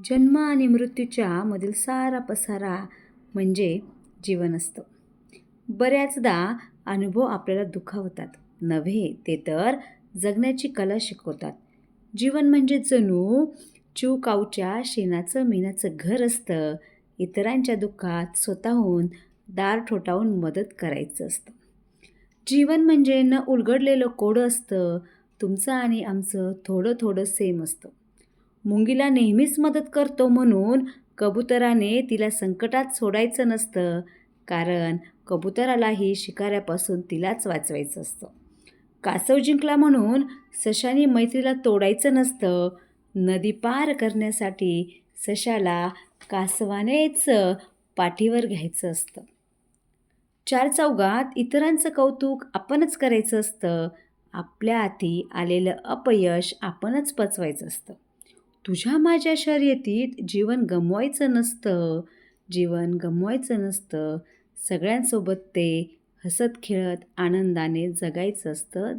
जन्म आणि मृत्यूच्या मधील सारा पसारा म्हणजे जीवन असतं. बऱ्याचदा अनुभव आपल्याला दुखावतात, नव्हे ते तर जगण्याची कला शिकवतात. जीवन म्हणजे जणू चिवकाऊच्या शेणाचं मेणाचं घर असतं. इतरांच्या दुःखात स्वतःहून दार ठोठावून मदत करायचं असतं. जीवन म्हणजे न उलगडलेलं कोडं असतं. तुमचं आणि आमचं थोडं थोडं सेम असतं. मुंगीला नेहमीच मदत करतो म्हणून कबुतराने तिला संकटात सोडायचं नसतं, कारण कबुतरालाही शिकाऱ्यापासून तिलाच वाचवायचं असतं. कासव जिंकला म्हणून सशाने मैत्रीला तोडायचं नसतं. नदी पार करण्यासाठी सशाला कासवानेच पाठीवर घ्यायचं असतं. चार चौघात इतरांचं कौतुक आपणच करायचं असतं. आपल्या हाती आलेलं अपयश आपणच पचवायचं असतं. तुझ्या माझ्या शर्यतीत जीवन गमवायचं नसतं. जीवन गमवायचं नसतं. सगळ्यांसोबत ते हसत खेळत आनंदाने जगायचं असतं.